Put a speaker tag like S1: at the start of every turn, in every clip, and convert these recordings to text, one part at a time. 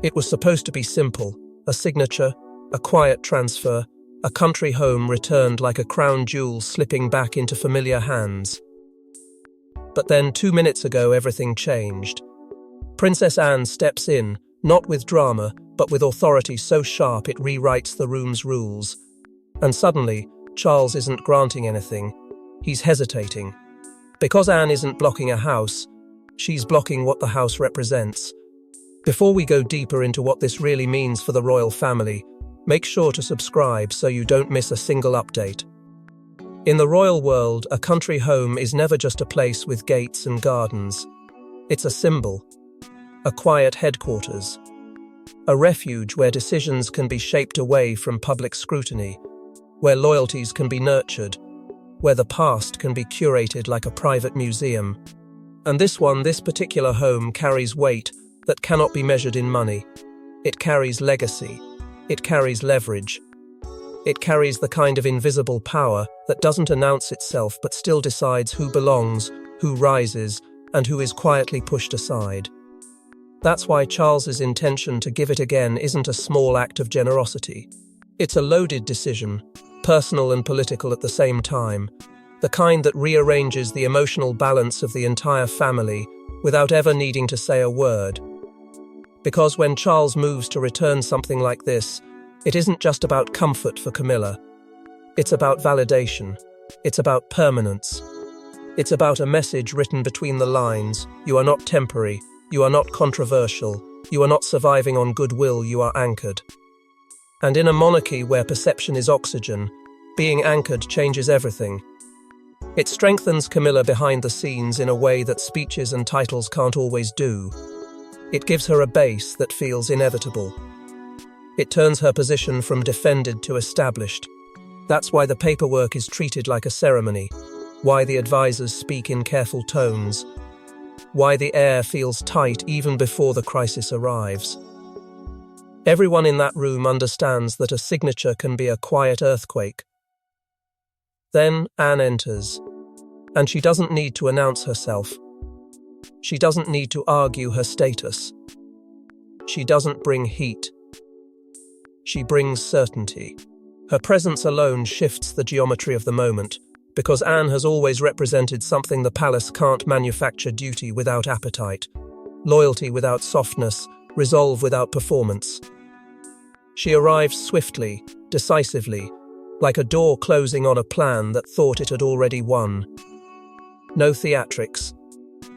S1: It was supposed to be simple, a signature, a quiet transfer, a country home returned like a crown jewel slipping back into familiar hands. But then 2 minutes ago everything changed. Princess Anne steps in, not with drama, but with authority so sharp it rewrites the room's rules. And suddenly, Charles isn't granting anything. He's hesitating. Because Anne isn't blocking a house, she's blocking what the house represents. Before we go deeper into what this really means for the royal family, make sure to subscribe so you don't miss a single update. In the royal world, a country home is never just a place with gates and gardens. It's a symbol, a quiet headquarters, a refuge where decisions can be shaped away from public scrutiny, where loyalties can be nurtured, where the past can be curated like a private museum. And this particular home carries weight that cannot be measured in money. It carries legacy. It carries leverage. It carries the kind of invisible power that doesn't announce itself but still decides who belongs, who rises, and who is quietly pushed aside. That's why Charles's intention to give it again isn't a small act of generosity. It's a loaded decision, personal and political at the same time, the kind that rearranges the emotional balance of the entire family without ever needing to say a word. Because when Charles moves to return something like this, it isn't just about comfort for Camilla. It's about validation. It's about permanence. It's about a message written between the lines. You are not temporary. You are not controversial. You are not surviving on goodwill. You are anchored. And in a monarchy where perception is oxygen, being anchored changes everything. It strengthens Camilla behind the scenes in a way that speeches and titles can't always do. It gives her a base that feels inevitable. It turns her position from defended to established. That's why the paperwork is treated like a ceremony, why the advisors speak in careful tones, why the air feels tight even before the crisis arrives. Everyone in that room understands that a signature can be a quiet earthquake. Then Anne enters, and she doesn't need to announce herself. She doesn't need to argue her status. She doesn't bring heat. She brings certainty. Her presence alone shifts the geometry of the moment, because Anne has always represented something the palace can't manufacture: duty without appetite, loyalty without softness, resolve without performance. She arrives swiftly, decisively, like a door closing on a plan that thought it had already won. No theatrics,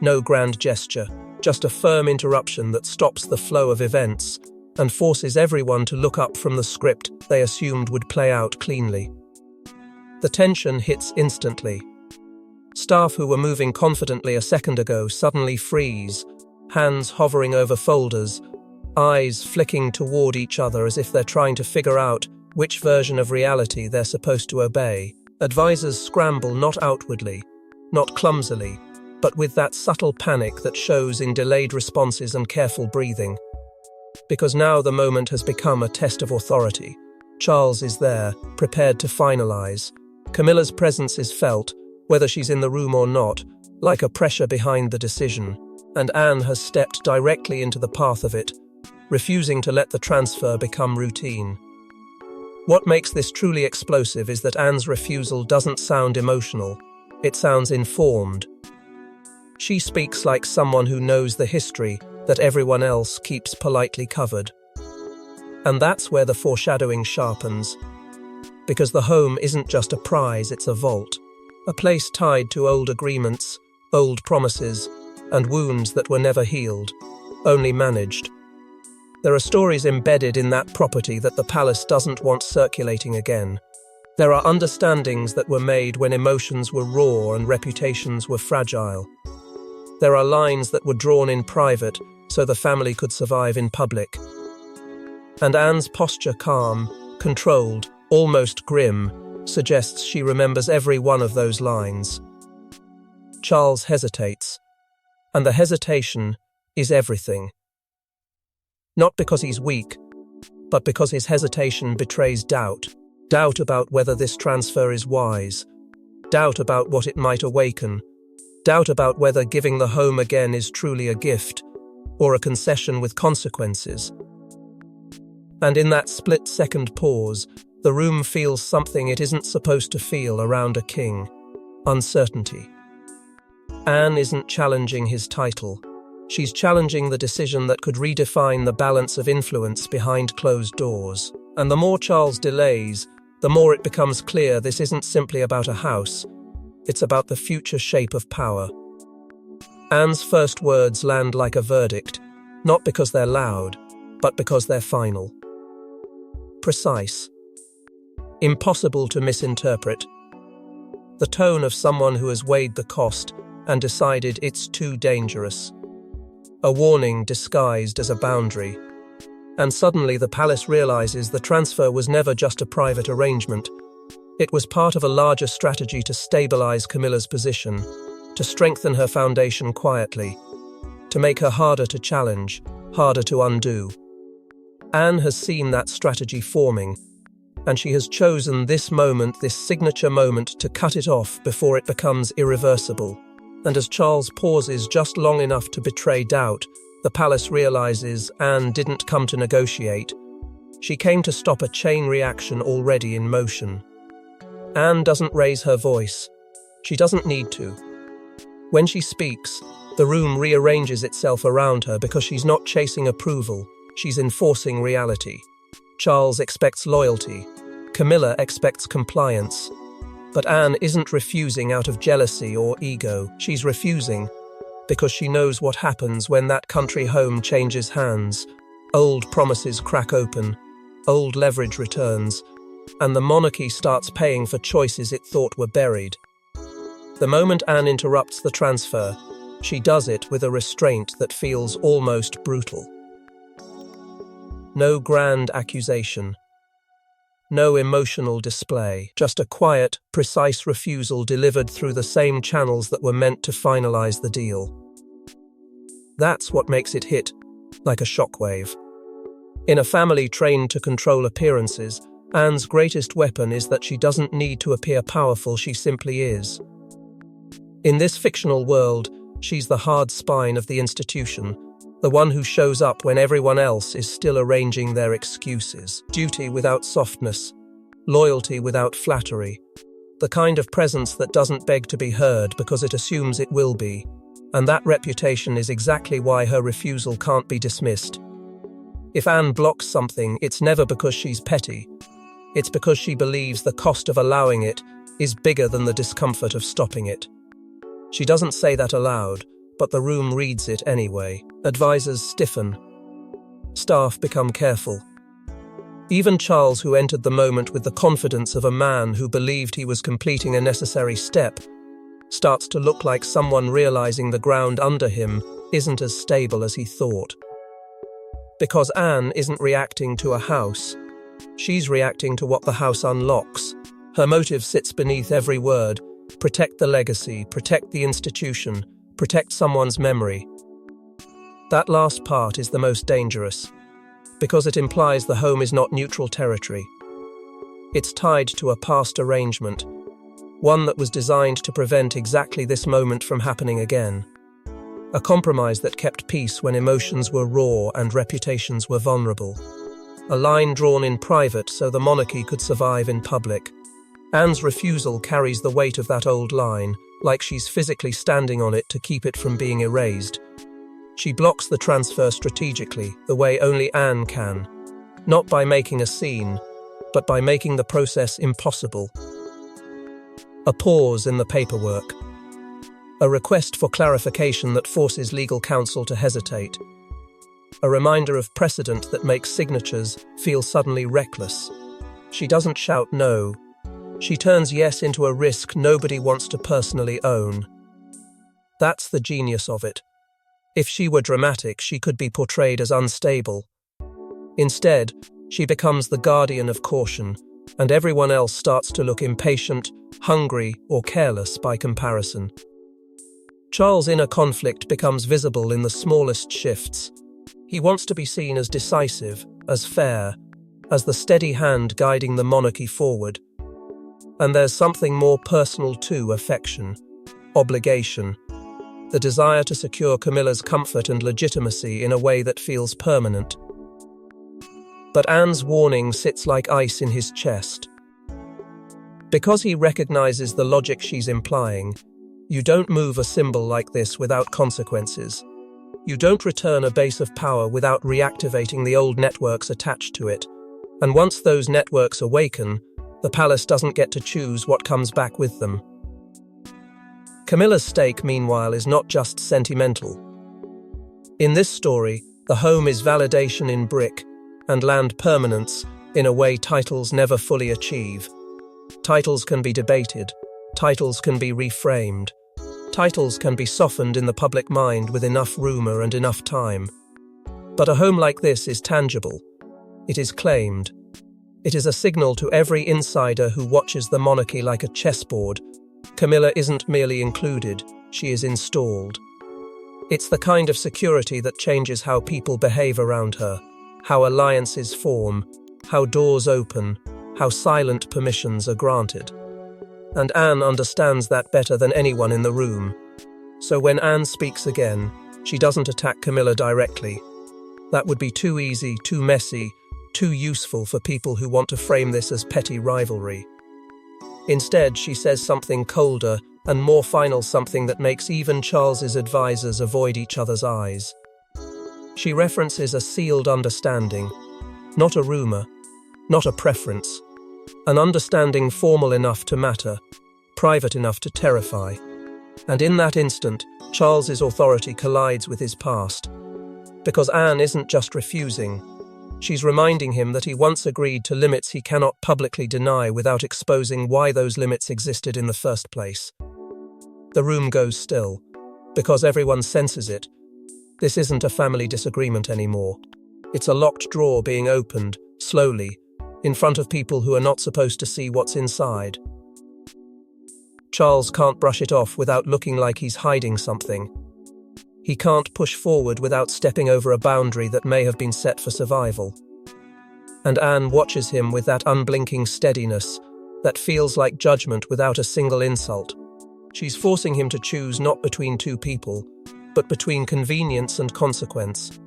S1: no grand gesture, just a firm interruption that stops the flow of events and forces everyone to look up from the script they assumed would play out cleanly. The tension hits instantly. Staff who were moving confidently a second ago suddenly freeze, hands hovering over folders, eyes flicking toward each other as if they're trying to figure out which version of reality they're supposed to obey. Advisors scramble not outwardly, not clumsily, but with that subtle panic that shows in delayed responses and careful breathing. Because now the moment has become a test of authority. Charles is there, prepared to finalize. Camilla's presence is felt, whether she's in the room or not, like a pressure behind the decision, and Anne has stepped directly into the path of it, refusing to let the transfer become routine. What makes this truly explosive is that Anne's refusal doesn't sound emotional, it sounds informed. She speaks like someone who knows the history that everyone else keeps politely covered. And that's where the foreshadowing sharpens. Because the home isn't just a prize, it's a vault. A place tied to old agreements, old promises, and wounds that were never healed, only managed. There are stories embedded in that property that the palace doesn't want circulating again. There are understandings that were made when emotions were raw and reputations were fragile. There are lines that were drawn in private so the family could survive in public. And Anne's posture, calm, controlled, almost grim, suggests she remembers every one of those lines. Charles hesitates, and the hesitation is everything. Not because he's weak, but because his hesitation betrays doubt. Doubt about whether this transfer is wise. Doubt about what it might awaken. Doubt about whether giving the home again is truly a gift, or a concession with consequences. And in that split-second pause, the room feels something it isn't supposed to feel around a king: uncertainty. Anne isn't challenging his title. She's challenging the decision that could redefine the balance of influence behind closed doors. And the more Charles delays, the more it becomes clear this isn't simply about a house. It's about the future shape of power. Anne's first words land like a verdict, not because they're loud, but because they're final. Precise. Impossible to misinterpret. The tone of someone who has weighed the cost and decided it's too dangerous. A warning disguised as a boundary. And suddenly the palace realizes the transfer was never just a private arrangement. It was part of a larger strategy to stabilize Camilla's position, to strengthen her foundation quietly, to make her harder to challenge, harder to undo. Anne has seen that strategy forming, and she has chosen this moment, this signature moment, to cut it off before it becomes irreversible. And as Charles pauses just long enough to betray doubt, the palace realizes Anne didn't come to negotiate. She came to stop a chain reaction already in motion. Anne doesn't raise her voice. She doesn't need to. When she speaks, the room rearranges itself around her because she's not chasing approval, she's enforcing reality. Charles expects loyalty. Camilla expects compliance. But Anne isn't refusing out of jealousy or ego. She's refusing because she knows what happens when that country home changes hands. Old promises crack open, old leverage returns, and the monarchy starts paying for choices it thought were buried. The moment Anne interrupts the transfer, she does it with a restraint that feels almost brutal. No grand accusation. No emotional display, just a quiet, precise refusal delivered through the same channels that were meant to finalize the deal. That's what makes it hit, like a shockwave. In a family trained to control appearances, Anne's greatest weapon is that she doesn't need to appear powerful, she simply is. In this fictional world, she's the hard spine of the institution, the one who shows up when everyone else is still arranging their excuses. Duty without softness, loyalty without flattery. The kind of presence that doesn't beg to be heard because it assumes it will be. And that reputation is exactly why her refusal can't be dismissed. If Anne blocks something, it's never because she's petty. It's because she believes the cost of allowing it is bigger than the discomfort of stopping it. She doesn't say that aloud, but the room reads it anyway. Advisors stiffen. Staff become careful. Even Charles, who entered the moment with the confidence of a man who believed he was completing a necessary step, starts to look like someone realizing the ground under him isn't as stable as he thought. Because Anne isn't reacting to a house, she's reacting to what the house unlocks. Her motive sits beneath every word: protect the legacy, protect the institution, protect someone's memory. That last part is the most dangerous, because it implies the home is not neutral territory. It's tied to a past arrangement, one that was designed to prevent exactly this moment from happening again. A compromise that kept peace when emotions were raw and reputations were vulnerable. A line drawn in private so the monarchy could survive in public. Anne's refusal carries the weight of that old line, like she's physically standing on it to keep it from being erased. She blocks the transfer strategically, the way only Anne can, not by making a scene, but by making the process impossible. A pause in the paperwork. A request for clarification that forces legal counsel to hesitate. A reminder of precedent that makes signatures feel suddenly reckless. She doesn't shout no. She turns yes into a risk nobody wants to personally own. That's the genius of it. If she were dramatic, she could be portrayed as unstable. Instead, she becomes the guardian of caution, and everyone else starts to look impatient, hungry, or careless by comparison. Charles' inner conflict becomes visible in the smallest shifts. He wants to be seen as decisive, as fair, as the steady hand guiding the monarchy forward. And there's something more personal too: affection, obligation, the desire to secure Camilla's comfort and legitimacy in a way that feels permanent. but Anne's warning sits like ice in his chest. Because he recognizes the logic she's implying, you don't move a symbol like this without consequences. You don't return a base of power without reactivating the old networks attached to it. And once those networks awaken, the palace doesn't get to choose what comes back with them. Camilla's stake, meanwhile, is not just sentimental. In this story, the home is validation in brick and land permanence in a way titles never fully achieve. Titles can be debated, titles can be reframed, titles can be softened in the public mind with enough rumor and enough time. But a home like this is tangible. It is claimed. It is a signal to every insider who watches the monarchy like a chessboard. Camilla isn't merely included, she is installed. It's the kind of security that changes how people behave around her, how alliances form, how doors open, how silent permissions are granted. And Anne understands that better than anyone in the room. So when Anne speaks again, she doesn't attack Camilla directly. That would be too easy, too messy, too useful for people who want to frame this as petty rivalry. Instead, she says something colder and more final, something that makes even Charles's advisors avoid each other's eyes. She references a sealed understanding, not a rumor, not a preference, an understanding formal enough to matter, private enough to terrify. And in that instant, Charles's authority collides with his past. Because Anne isn't just refusing, she's reminding him that he once agreed to limits he cannot publicly deny without exposing why those limits existed in the first place. The room goes still, because everyone senses it. This isn't a family disagreement anymore. It's a locked drawer being opened, slowly, in front of people who are not supposed to see what's inside. Charles can't brush it off without looking like he's hiding something. He can't push forward without stepping over a boundary that may have been set for survival. And Anne watches him with that unblinking steadiness that feels like judgment without a single insult. She's forcing him to choose not between two people, but between convenience and consequence.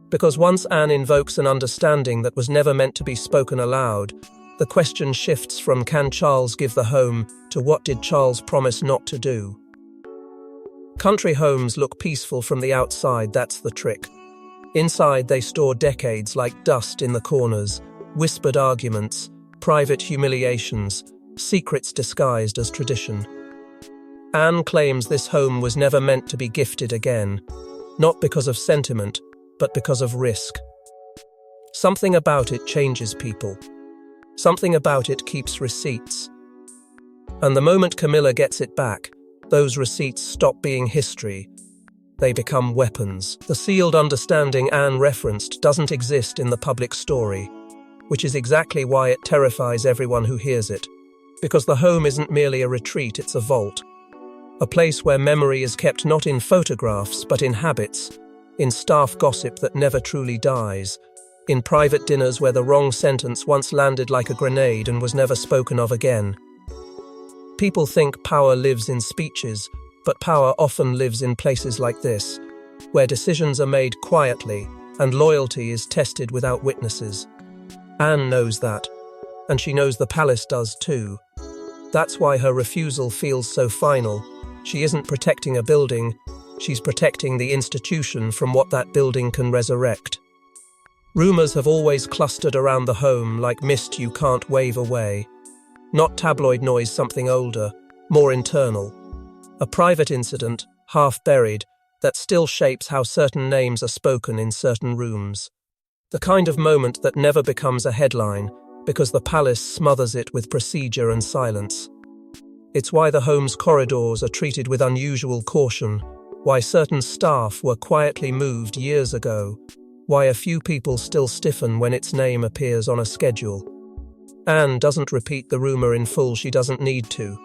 S1: Because once Anne invokes an understanding that was never meant to be spoken aloud, the question shifts from can Charles give the home to what did Charles promise not to do? Country homes look peaceful from the outside, that's the trick. Inside they store decades like dust in the corners, whispered arguments, private humiliations, secrets disguised as tradition. Anne claims this home was never meant to be gifted again, not because of sentiment, but because of risk. Something about it changes people. Something about it keeps receipts. And the moment Camilla gets it back, those receipts stop being history. They become weapons. The sealed understanding Anne referenced doesn't exist in the public story, which is exactly why it terrifies everyone who hears it. Because the home isn't merely a retreat, it's a vault. A place where memory is kept not in photographs, but in habits, in staff gossip that never truly dies, in private dinners where the wrong sentence once landed like a grenade and was never spoken of again. People think power lives in speeches, but power often lives in places like this, where decisions are made quietly and loyalty is tested without witnesses. Anne knows that, and she knows the palace does too. That's why her refusal feels so final. She isn't protecting a building, she's protecting the institution from what that building can resurrect. Rumors have always clustered around the home like mist you can't wave away. Not tabloid noise, something older, more internal. A private incident, half buried, that still shapes how certain names are spoken in certain rooms. The kind of moment that never becomes a headline because the palace smothers it with procedure and silence. It's why the home's corridors are treated with unusual caution, why certain staff were quietly moved years ago, why a few people still stiffen when its name appears on a schedule. Anne doesn't repeat the rumor in full, she doesn't need to.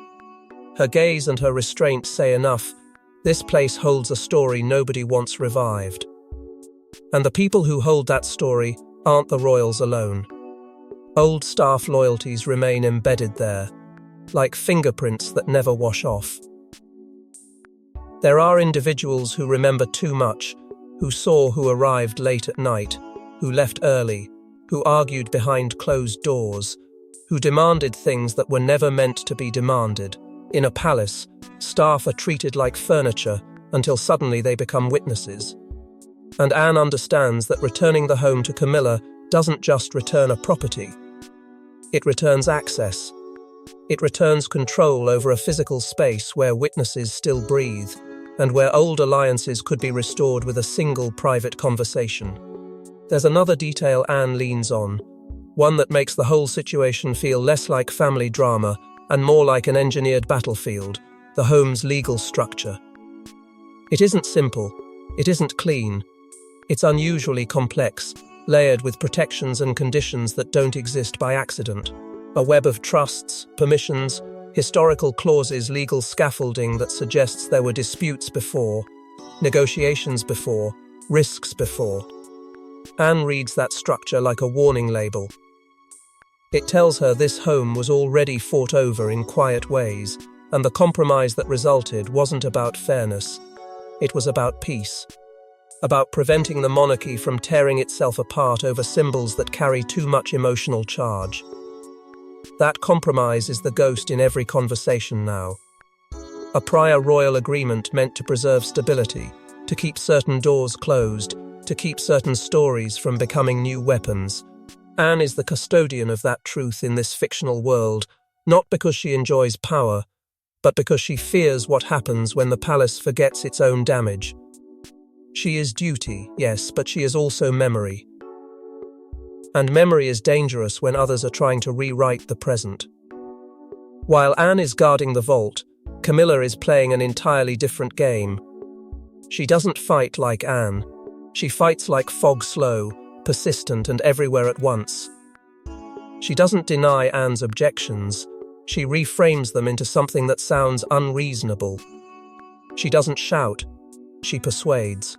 S1: Her gaze and her restraint say enough. This place holds a story nobody wants revived. And the people who hold that story aren't the royals alone. Old staff loyalties remain embedded there, like fingerprints that never wash off. There are individuals who remember too much, who saw who arrived late at night, who left early, who argued behind closed doors, who demanded things that were never meant to be demanded. In a palace, staff are treated like furniture until suddenly they become witnesses. And Anne understands that returning the home to Camilla doesn't just return a property. It returns access. It returns control over a physical space where witnesses still breathe, and where old alliances could be restored with a single private conversation. There's another detail Anne leans on, one that makes the whole situation feel less like family drama and more like an engineered battlefield, the home's legal structure. It isn't simple, it isn't clean, it's unusually complex, layered with protections and conditions that don't exist by accident. A web of trusts, permissions, historical clauses, legal scaffolding that suggests there were disputes before, negotiations before, risks before. Anne reads that structure like a warning label. It tells her this home was already fought over in quiet ways, and the compromise that resulted wasn't about fairness. It was about peace. About preventing the monarchy from tearing itself apart over symbols that carry too much emotional charge. That compromise is the ghost in every conversation now. A prior royal agreement meant to preserve stability, to keep certain doors closed, to keep certain stories from becoming new weapons. Anne is the custodian of that truth in this fictional world, not because she enjoys power, but because she fears what happens when the palace forgets its own damage. She is duty, yes, but she is also memory. And memory is dangerous when others are trying to rewrite the present. While Anne is guarding the vault, Camilla is playing an entirely different game. She doesn't fight like Anne. She fights like fog, slow, persistent, and everywhere at once. She doesn't deny Anne's objections. She reframes them into something that sounds unreasonable. She doesn't shout. She persuades.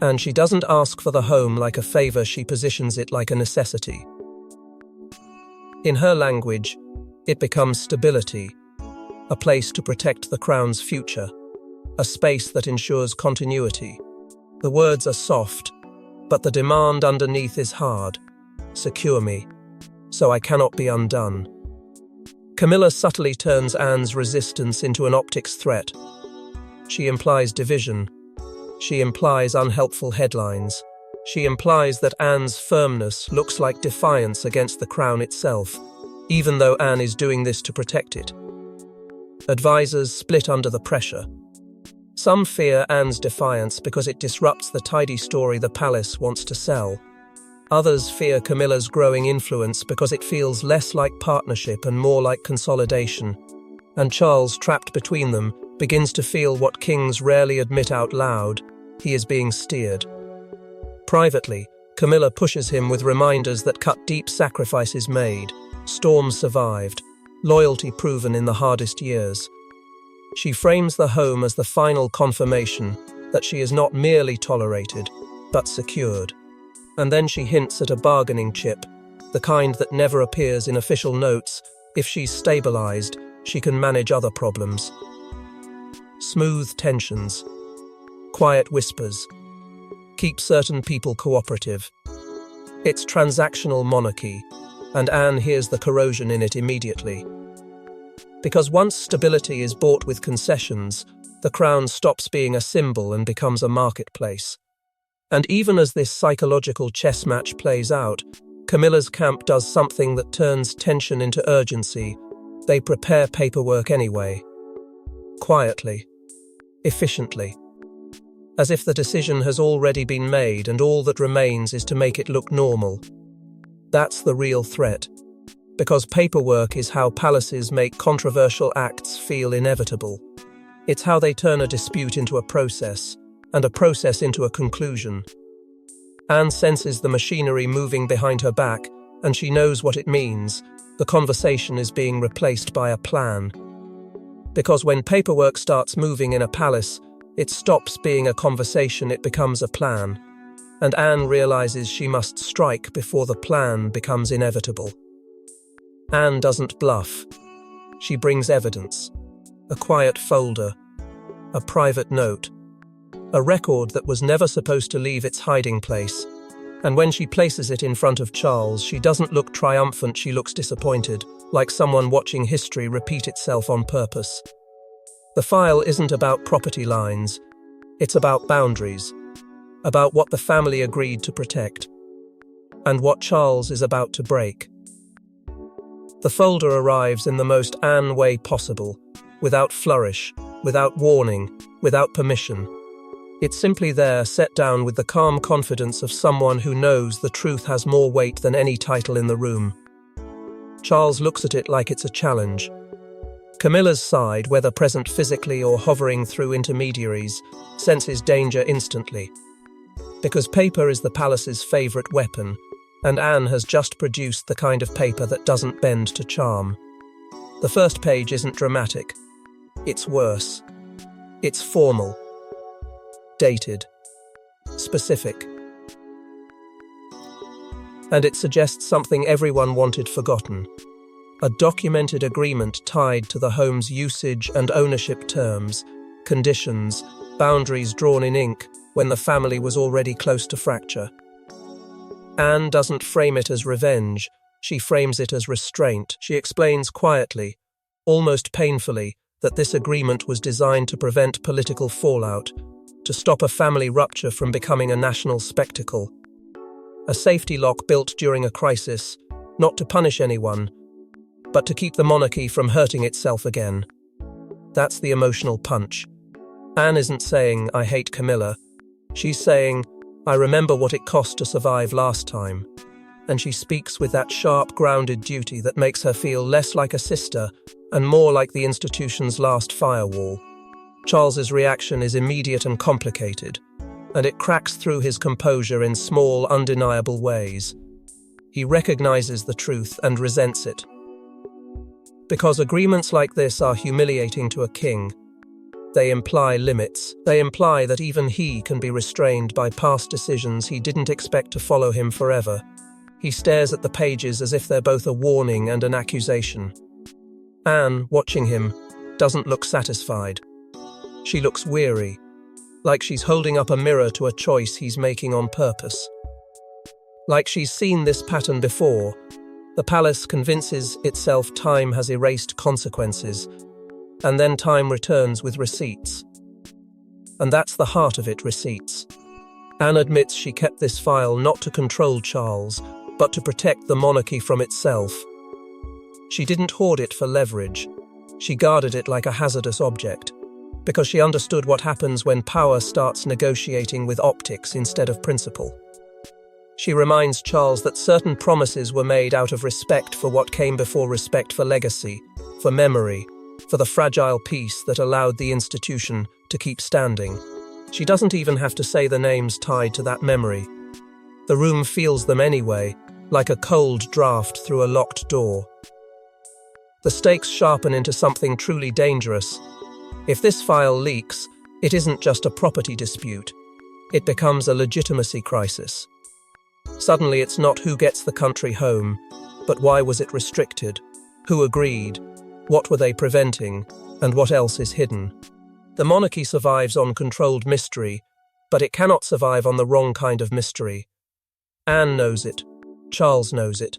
S1: And she doesn't ask for the home like a favor, she positions it like a necessity. In her language, it becomes stability, a place to protect the crown's future, a space that ensures continuity. The words are soft, but the demand underneath is hard. Secure me, so I cannot be undone. Camilla subtly turns Anne's resistance into an optics threat. She implies division. She implies unhelpful headlines. She implies that Anne's firmness looks like defiance against the crown itself, even though Anne is doing this to protect it. Advisors split under the pressure. Some fear Anne's defiance because it disrupts the tidy story the palace wants to sell. Others fear Camilla's growing influence because it feels less like partnership and more like consolidation. And Charles, trapped between them, begins to feel what kings rarely admit out loud: he is being steered. Privately, Camilla pushes him with reminders that cut deep: sacrifices made, storms survived, loyalty proven in the hardest years. She frames the home as the final confirmation that she is not merely tolerated, but secured. And then she hints at a bargaining chip, the kind that never appears in official notes. If she's stabilized, she can manage other problems. Smooth tensions, quiet whispers, keep certain people cooperative. It's transactional monarchy, and Anne hears the corrosion in it immediately. Because once stability is bought with concessions, the crown stops being a symbol and becomes a marketplace. And even as this psychological chess match plays out, Camilla's camp does something that turns tension into urgency. They prepare paperwork anyway. Quietly. Efficiently. As if the decision has already been made and all that remains is to make it look normal. That's the real threat. Because paperwork is how palaces make controversial acts feel inevitable. It's how they turn a dispute into a process, and a process into a conclusion. Anne senses the machinery moving behind her back, and she knows what it means. The conversation is being replaced by a plan. Because when paperwork starts moving in a palace, it stops being a conversation, it becomes a plan. And Anne realizes she must strike before the plan becomes inevitable. Anne doesn't bluff. She brings evidence. A quiet folder. A private note. A record that was never supposed to leave its hiding place. And when she places it in front of Charles, she doesn't look triumphant, she looks disappointed, like someone watching history repeat itself on purpose. The file isn't about property lines, it's about boundaries, about what the family agreed to protect, and what Charles is about to break. The folder arrives in the most Anne way possible, without flourish, without warning, without permission. It's simply there, set down with the calm confidence of someone who knows the truth has more weight than any title in the room. Charles looks at it like it's a challenge. Camilla's side, whether present physically or hovering through intermediaries, senses danger instantly. Because paper is the palace's favourite weapon, and Anne has just produced the kind of paper that doesn't bend to charm. The first page isn't dramatic. It's worse. It's formal. Dated. Specific. And it suggests something everyone wanted forgotten. A documented agreement tied to the home's usage and ownership terms, conditions, boundaries drawn in ink when the family was already close to fracture. Anne doesn't frame it as revenge, she frames it as restraint. She explains quietly, almost painfully, that this agreement was designed to prevent political fallout, to stop a family rupture from becoming a national spectacle. A safety lock built during a crisis, not to punish anyone, but to keep the monarchy from hurting itself again. That's the emotional punch. Anne isn't saying, "I hate Camilla." She's saying, "I remember what it cost to survive last time." And she speaks with that sharp, grounded duty that makes her feel less like a sister and more like the institution's last firewall. Charles's reaction is immediate and complicated, and it cracks through his composure in small, undeniable ways. He recognizes the truth and resents it. Because agreements like this are humiliating to a king. They imply limits. They imply that even he can be restrained by past decisions he didn't expect to follow him forever. He stares at the pages as if they're both a warning and an accusation. Anne, watching him, doesn't look satisfied. She looks weary, like she's holding up a mirror to a choice he's making on purpose. Like she's seen this pattern before, the palace convinces itself time has erased consequences, and then time returns with receipts. And that's the heart of it, receipts. Anne admits she kept this file not to control Charles, but to protect the monarchy from itself. She didn't hoard it for leverage. She guarded it like a hazardous object, because she understood what happens when power starts negotiating with optics instead of principle. She reminds Charles that certain promises were made out of respect for what came before respect for legacy, for memory, for the fragile peace that allowed the institution to keep standing. She doesn't even have to say the names tied to that memory. The room feels them anyway, like a cold draft through a locked door. The stakes sharpen into something truly dangerous. If this file leaks, it isn't just a property dispute. It becomes a legitimacy crisis. Suddenly it's not who gets the country home, but why was it restricted? Who agreed? What were they preventing? And what else is hidden? The monarchy survives on controlled mystery, but it cannot survive on the wrong kind of mystery. Anne knows it. Charles knows it.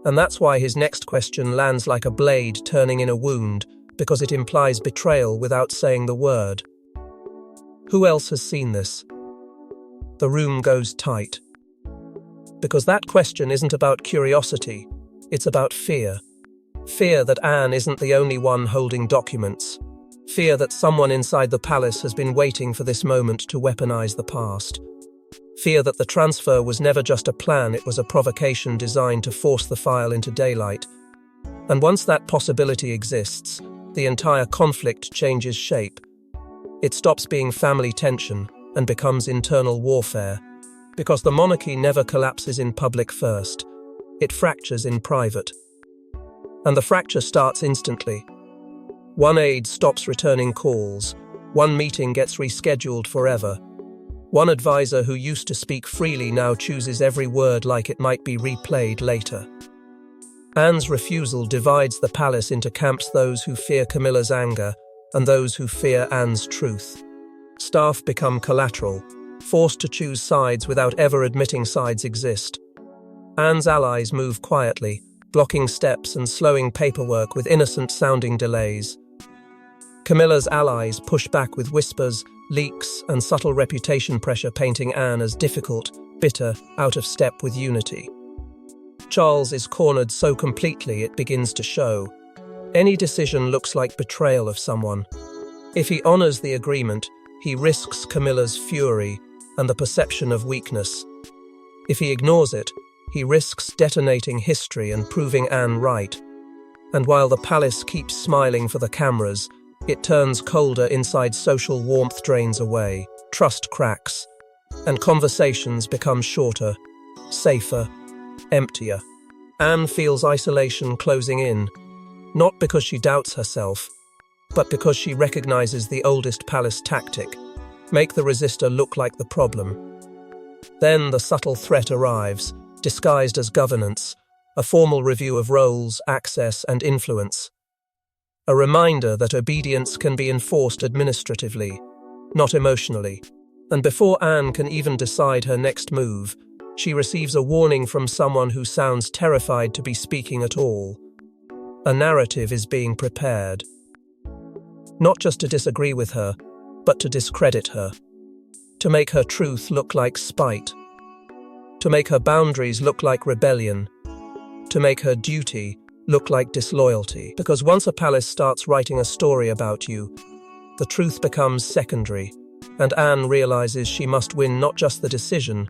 S1: And that's why his next question lands like a blade turning in a wound, because it implies betrayal without saying the word. Who else has seen this? The room goes tight. Because that question isn't about curiosity, it's about fear. Fear that Anne isn't the only one holding documents. Fear that someone inside the palace has been waiting for this moment to weaponize the past. Fear that the transfer was never just a plan, it was a provocation designed to force the file into daylight. And once that possibility exists, the entire conflict changes shape. It stops being family tension and becomes internal warfare. Because the monarchy never collapses in public first. It fractures in private. And the fracture starts instantly. One aide stops returning calls. One meeting gets rescheduled forever. One advisor who used to speak freely now chooses every word like it might be replayed later. Anne's refusal divides the palace into camps: those who fear Camilla's anger and those who fear Anne's truth. Staff become collateral. forced to choose sides without ever admitting sides exist. Anne's allies move quietly, blocking steps and slowing paperwork with innocent-sounding delays. Camilla's allies push back with whispers, leaks, and subtle reputation pressure, painting Anne as difficult, bitter, out of step with unity. Charles is cornered so completely it begins to show. Any decision looks like betrayal of someone. If he honors the agreement, he risks Camilla's fury and the perception of weakness. If he ignores it, he risks detonating history and proving Anne right. And while the palace keeps smiling for the cameras, it turns colder inside. Social warmth drains away, trust cracks, and conversations become shorter, safer, emptier. Anne feels isolation closing in, not because she doubts herself, but because she recognizes the oldest palace tactic: make the resistor look like the problem. Then the subtle threat arrives, disguised as governance, a formal review of roles, access, and influence. A reminder that obedience can be enforced administratively, not emotionally. And before Anne can even decide her next move, she receives a warning from someone who sounds terrified to be speaking at all. A narrative is being prepared. Not just to disagree with her, but to discredit her. To make her truth look like spite. To make her boundaries look like rebellion. To make her duty look like disloyalty. Because once a palace starts writing a story about you, the truth becomes secondary, and Anne realizes she must win not just the decision,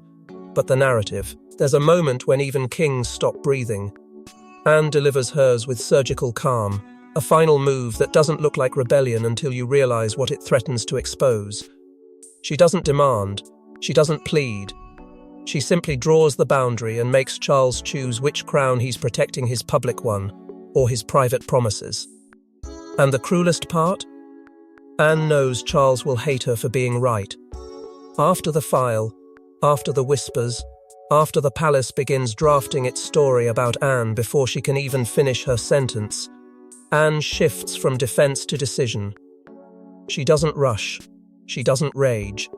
S1: but the narrative. There's a moment when even kings stop breathing. Anne delivers hers with surgical calm, a final move that doesn't look like rebellion until you realize what it threatens to expose. She doesn't demand, she doesn't plead. She simply draws the boundary and makes Charles choose which crown he's protecting: his public one or his private promises. And the cruelest part? Anne knows Charles will hate her for being right. After the file, after the whispers, after the palace begins drafting its story about Anne before she can even finish her sentence, Anne shifts from defense to decision. She doesn't rush. She doesn't rage.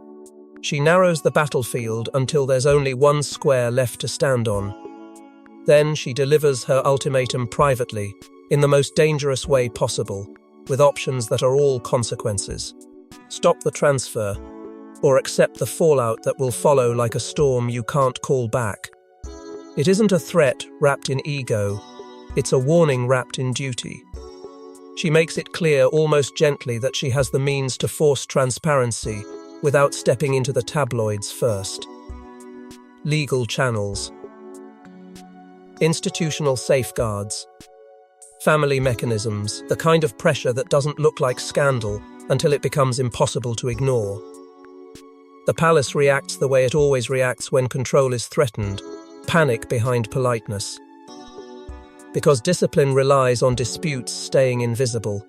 S1: She narrows the battlefield until there's only one square left to stand on. Then she delivers her ultimatum privately, in the most dangerous way possible, with options that are all consequences. Stop the transfer, or accept the fallout that will follow like a storm you can't call back. It isn't a threat wrapped in ego, it's a warning wrapped in duty. She makes it clear almost gently that she has the means to force transparency without stepping into the tabloids first. Legal channels. Institutional safeguards. Family mechanisms, the kind of pressure that doesn't look like scandal until it becomes impossible to ignore. The palace reacts the way it always reacts when control is threatened: panic behind politeness. Because discipline relies on disputes staying invisible.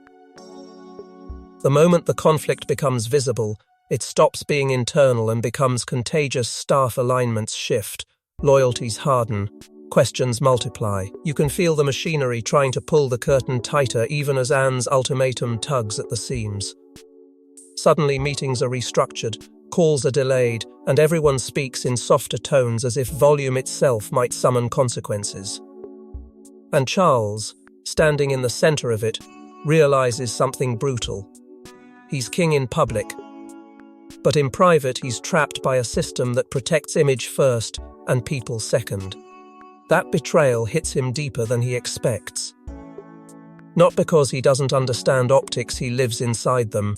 S1: The moment the conflict becomes visible, it stops being internal and becomes contagious. Staff alignments shift, loyalties harden, questions multiply. You can feel the machinery trying to pull the curtain tighter even as Anne's ultimatum tugs at the seams. Suddenly meetings are restructured, calls are delayed, and everyone speaks in softer tones as if volume itself might summon consequences. And Charles, standing in the center of it, realizes something brutal. He's king in public, but in private he's trapped by a system that protects image first and people second. That betrayal hits him deeper than he expects. Not because he doesn't understand optics, he lives inside them,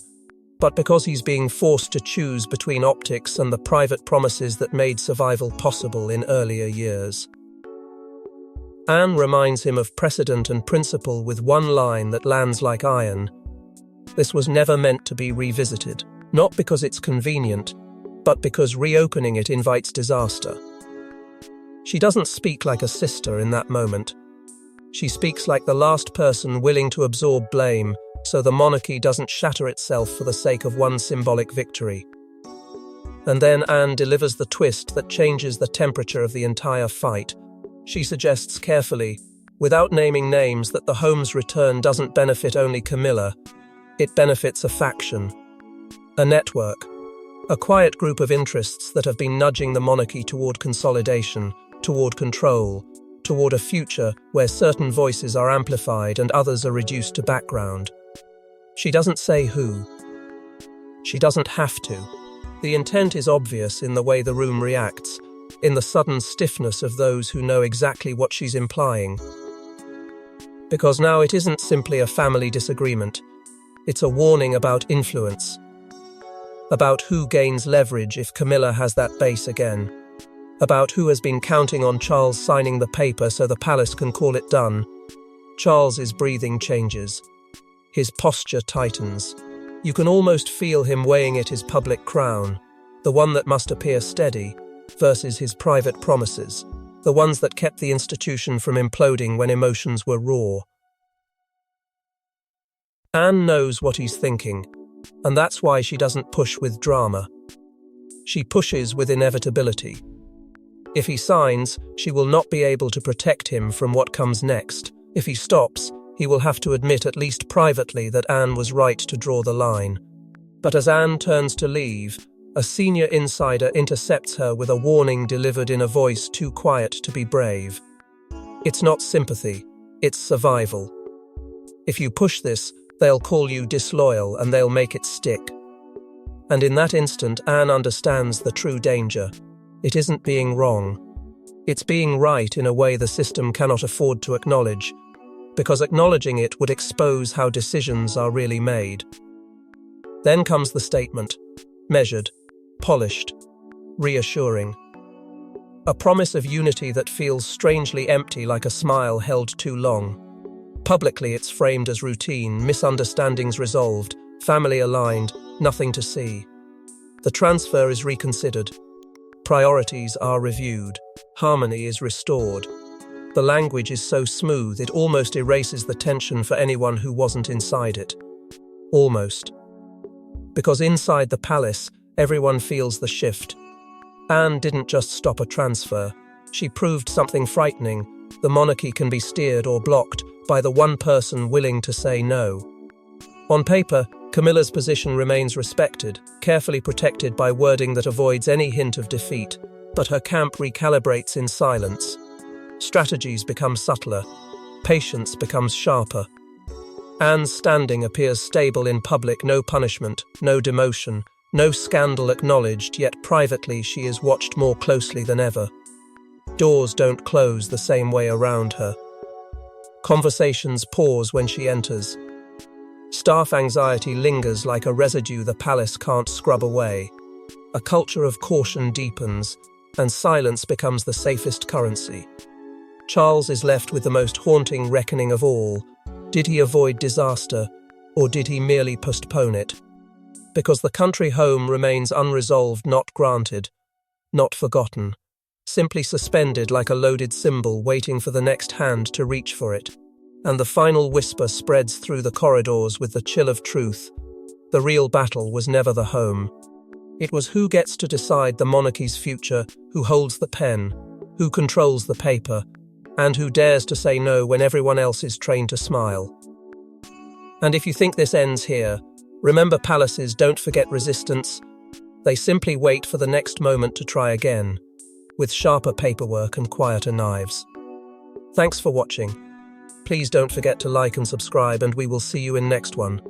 S1: but because he's being forced to choose between optics and the private promises that made survival possible in earlier years. Anne reminds him of precedent and principle with one line that lands like iron. This was never meant to be revisited, not because it's convenient, but because reopening it invites disaster. She doesn't speak like a sister in that moment. She speaks like the last person willing to absorb blame so the monarchy doesn't shatter itself for the sake of one symbolic victory. And then Anne delivers the twist that changes the temperature of the entire fight. She suggests carefully, without naming names, that the home's return doesn't benefit only Camilla. It benefits a faction, a network, A quiet group of interests that have been nudging the monarchy toward consolidation, toward control, toward a future where certain voices are amplified and others are reduced to background. She doesn't say who. She doesn't have to. The intent is obvious in the way the room reacts, in the sudden stiffness of those who know exactly what she's implying. Because now it isn't simply a family disagreement. It's a warning about influence. About who gains leverage if Camilla has that base again. About who has been counting on Charles signing the paper so the palace can call it done. Charles's breathing changes. His posture tightens. You can almost feel him weighing it, his public crown, the one that must appear steady, versus his private promises, the ones that kept the institution from imploding when emotions were raw. Anne knows what he's thinking, and that's why she doesn't push with drama. She pushes with inevitability. If he signs, she will not be able to protect him from what comes next. If he stops, he will have to admit, at least privately, that Anne was right to draw the line. But as Anne turns to leave, a senior insider intercepts her with a warning delivered in a voice too quiet to be brave. It's not sympathy, it's survival. If you push this, they'll call you disloyal and they'll make it stick. And in that instant, Anne understands the true danger. It isn't being wrong. It's being right in a way the system cannot afford to acknowledge, because acknowledging it would expose how decisions are really made. Then comes the statement, measured, polished, reassuring. A promise of unity that feels strangely empty, like a smile held too long. Publicly, it's framed as routine, misunderstandings resolved, family aligned, nothing to see. The transfer is reconsidered. Priorities are reviewed. Harmony is restored. The language is so smooth it almost erases the tension for anyone who wasn't inside it. Almost. Because inside the palace, everyone feels the shift. Anne didn't just stop a transfer. She proved something frightening. The monarchy can be steered or blocked by the one person willing to say no. On paper, Camilla's position remains respected, carefully protected by wording that avoids any hint of defeat, but her camp recalibrates in silence. Strategies become subtler. Patience becomes sharper. Anne's standing appears stable in public, no punishment, no demotion, no scandal acknowledged, yet privately she is watched more closely than ever. Doors don't close the same way around her. Conversations pause when she enters. Staff anxiety lingers like a residue the palace can't scrub away. A culture of caution deepens, and silence becomes the safest currency. Charles is left with the most haunting reckoning of all. Did he avoid disaster, or did he merely postpone it? Because the country home remains unresolved, not granted, not forgotten. Simply suspended like a loaded cymbal waiting for the next hand to reach for it. And the final whisper spreads through the corridors with the chill of truth. The real battle was never the home. It was who gets to decide the monarchy's future, who holds the pen, who controls the paper, and who dares to say no when everyone else is trained to smile. And if you think this ends here, remember, palaces don't forget resistance. They simply wait for the next moment to try again, with sharper paperwork and quieter knives. Thanks for watching. Please don't forget to like and subscribe, and we will see you in next one.